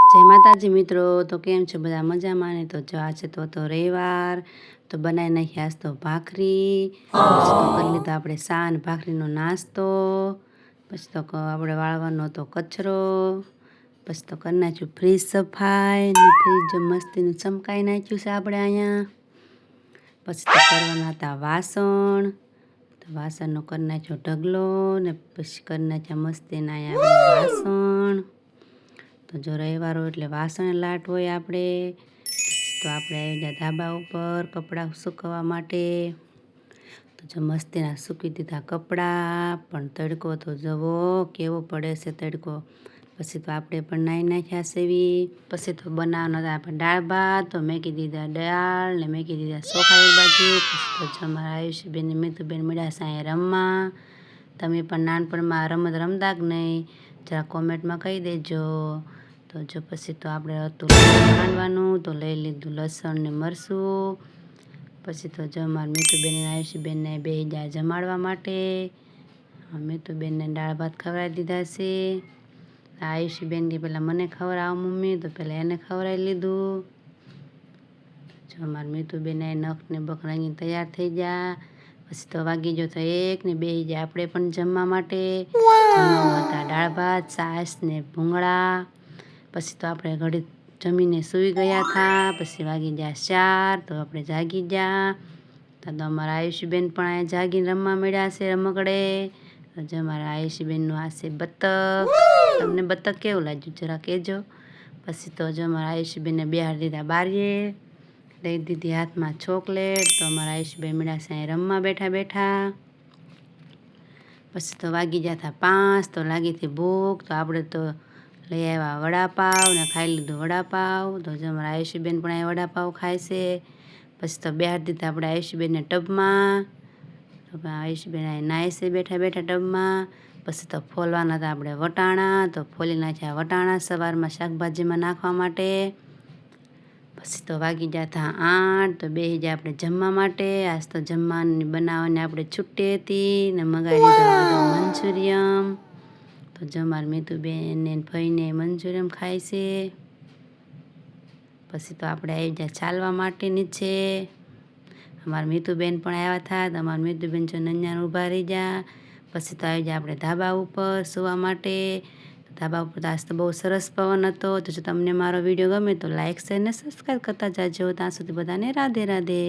જય માતાજી મિત્રો, તો કેમ છો બધા મજામાં ને? તો જો આજે તો રવિવાર, તો બનાવી નાખી આજ તો ભાખરી. પછી તો કરી લીધો આપણે સા અને ભાખરીનો નાસ્તો. પછી તો આપણે વાળવાનો તો કચરો. પછી તો કરી નાખ્યું ફ્રીજ સફાઈ ને ફ્રીજ જો મસ્તીનું ચમકાઈ નાખ્યું છે આપણે અહીંયા. પછી તો કરવાના હતા વાસણ, તો વાસણનો કરી નાખ્યો ઢગલો ને પછી કરી નાખ્યા મસ્તીના અહીંયા વાસણ. તો જો રવિવાર હોય એટલે વાસણ લાટ હોય આપણે. તો આપણે આવી ગયા ધાબા ઉપર કપડાં સૂકવવા માટે. તો જો મસ્તીના સૂકી દીધા કપડાં, પણ તડકો તો જવો કેવો પડે છે તડકો. પછી તો આપણે પણ નાહી નાખ્યા સેવી. પછી તો બનાવવાનો હતા આપણે દાળ ભાત, તો મેકી દીધા દાળ ને મેકી દીધા ચોખા એક બાજુ. પછી તો જો અમારા આયુષીબેન ને મીતુબેન મળ્યા છે અહીંયા રમવા. તમે પણ નાનપણમાં રમત રમતા કે નહીં, જરા કોમેન્ટમાં કહી દેજો. તો જો પછી તો આપણે હતું ખાંડવાનું, તો લઈ લીધું લસણ ને મરચું. પછી તો જો અમારા મીતુબેન અને આયુષીબેનને બે ગયા જમાડવા માટે. મીતુબેનને દાળ ભાત ખવડાવી દીધા છે. આયુષીબેન કે પહેલાં મને ખવડાવો મમ્મી, તો પહેલાં એને ખવડાવી લીધું. જો અમારા મીતુબેન નખને બખ રંગીને તૈયાર થઈ ગયા. પછી તો વાગી ગયો તો 1 ને બેસી ગયા આપણે પણ જમવા માટે. જમવામાં હતા દાળ ભાત, છાશ ને ભૂંગળા. પછી તો આપણે ઘડી જમીને સૂઈ ગયા હતા. પછી વાગી ગયા 4, તો આપણે જાગી ગયા. તો અમારા આયુષીબેન પણ અહીંયા જાગીને રમવા મળ્યા છે રમકડે. તો જો અમારા આયુષીબેનનું આ છે બતક. તમને બતક કેવું લાગ્યું જરા કહેજો. પછી તો જો અમારા આયુષીબેનને બેહાડી દીધા બારીએ, લઈ દીધી હાથમાં ચોકલેટ. તો અમારા આયુષીબેન મળ્યા છે અહીંયા રમવા બેઠા બેઠા. પછી તો વાગી ગયા હતા 5, તો લાગી હતી ભૂખ. તો આપણે તો લઈ આવ્યા વડાપાવ ને ખાઈ લીધું વડાપાવ. તો જો અમારા આયુષીબેન પણ અહીંયા વડાપાવ ખાય છે. પછી તો બેહાડી દીધા આપણે આયુષીબેનને ટબમાં. તો આયુષીબેન અહીંયા નાય છે બેઠા બેઠા ટબમાં. પછી તો ફોલવાના હતા આપણે વટાણા, તો ફોલી નાખ્યા વટાણા સવારમાં શાકભાજીમાં નાખવા માટે. પછી તો વાગી ગયા હતા 8, તો બેસી ગયા આપણે જમવા માટે. આજ તો જમવાની બનાવવાની આપણે છુટ્ટી હતી ને મગાવી દીધો મંચુરિયમ. તો જો અમારા મીતુબેન ને ફઈને મંચુરિયમ ખાય છે. પછી તો આપણે આવી ગયા ચાલવા માટે નીચે. અમારા મીતુબેન પણ આવ્યા હતા. તો અમારા મીતુબેન જો નન્યાને ઊભા રહી ગયા. પછી તો આવી ગયા આપણે ધાબા ઉપર સૂવા માટે. ધાબા ઉપર તો આજ તો બહુ સરસ પવન હતો. તો જો તમને મારો વિડીયો ગમે તો લાઇક શેર ને સબસ્ક્રાઈબ કરતા જાજો. ત્યાં સુધી બધાને રાધે રાધે.